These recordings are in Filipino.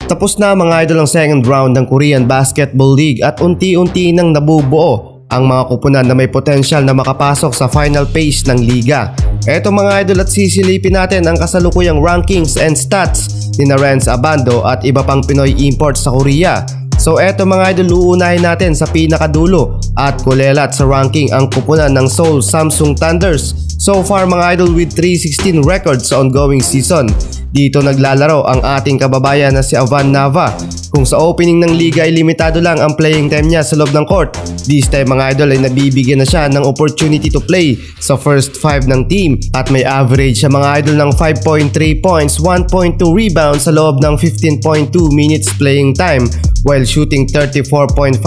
Tapos na mga idol ang second round ng Korean Basketball League at unti-unti nang nabubuo ang mga kupunan na may potensyal na makapasok sa final phase ng liga. Eto mga idol at sisilipin natin ang kasalukuyang rankings and stats ni Renz Abando at iba pang Pinoy imports sa Korea. So eto mga idol, uunahin natin sa pinakadulo at kulelat sa ranking ang kupunan ng Seoul Samsung Thunders. So far mga idol with 316 records sa ongoing season. Dito naglalaro ang ating kababayan na si Avan Nava. Kung sa opening ng liga ay limitado lang ang playing time niya sa loob ng court, this time mga idol ay nabibigyan na siya ng opportunity to play sa first 5 ng team at may average siya mga idol ng 5.3 points, 1.2 rebounds sa loob ng 15.2 minutes playing time while shooting 34.5%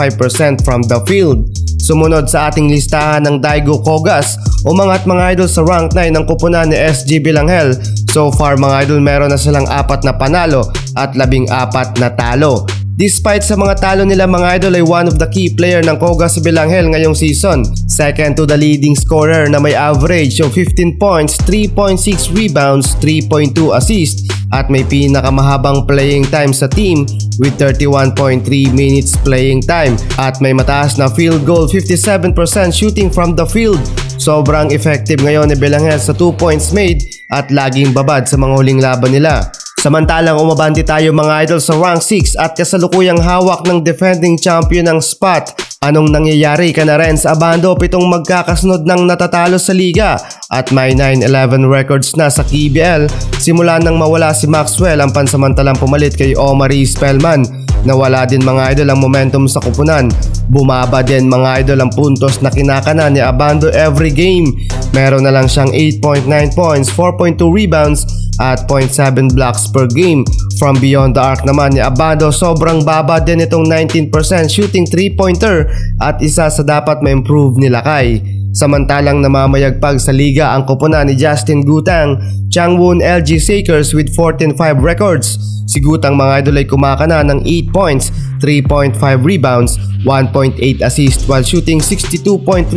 from the field. Sumunod sa ating listahan ng Daigo Kogas, umangat mga idol sa rank 9 ng kupunan ni SG Bilanghel. So far mga idol meron na silang 4 na panalo at 14 na talo. Despite sa mga talo nila mga idol ay one of the key player ng Kogas Bilanghel ngayong season. Second to the leading scorer na may average of 15 points, 3.6 rebounds, 3.2 assists at may pinakamahabang playing time sa team with 31.3 minutes playing time at may mataas na field goal, 57% shooting from the field. Sobrang effective ngayon ni Bilanghel sa 2 points made at laging babad sa mga huling laban nila. Samantalang umabante tayo mga idol sa rank 6 at kasalukuyang hawak ng defending champion ng spot. Anong nangyayari kana Renz Abando? 7 magkakasunod ng natatalo sa liga at may 9-11 records na sa KBL simula nang mawala si Maxwell ang pansamantalang pumalit kay Omari Spellman. Nawala din mga idol ang momentum sa kupunan. Bumaba din mga idol ang puntos na kinakana ni Abando every game. Meron na lang siyang 8.9 points, 4.2 rebounds at 0.7 blocks per game. From beyond the arc naman ni Abando, sobrang baba din itong 19% shooting 3-pointer at isa sa dapat ma-improve ni Lakay. Samantalang namamayagpag sa liga ang kupunan ni Justin Gutang, Changwon LG Sakers with 14-5 records. Si Gutang mga idol ay kumakana ng 8 points, 3.5 rebounds, 1.8 assists while shooting 62.3%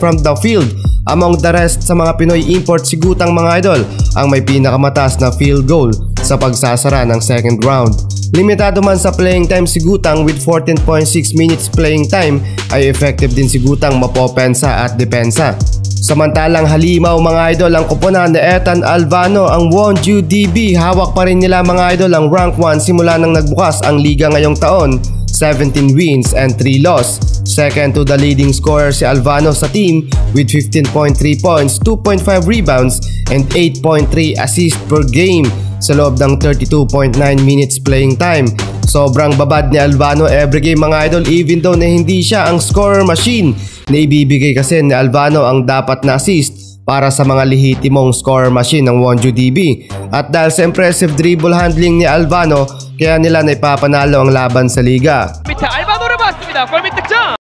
from the field. Among the rest sa mga Pinoy imports, si Gutang mga idol ang may pinakamataas na field goal sa pagsasara ng second round. Limitado man sa playing time si Gutang with 14.6 minutes playing time ay effective din si Gutang mapopensa at depensa. Samantalang halimaw mga idol ang kupunan ni Ethan Alvano, ang Wonju DB. Hawak pa rin nila mga idol ang rank 1 simula nang nagbukas ang liga ngayong taon. 17 wins and 3 loss. Second to the leading scorer si Alvano sa team with 15.3 points, 2.5 rebounds and 8.3 assists per game sa loob ng 32.9 minutes playing time. Sobrang babad ni Alvano every game mga idol even though na hindi siya ang scorer machine. Naibibigay kasi ni Alvano ang dapat na assist para sa mga lehitimong scorer machine ng Wonju DB. At dahil sa impressive dribble handling ni Alvano, kaya nila naipapanalo ang laban sa liga. Alvano를 봤습니다. 골밑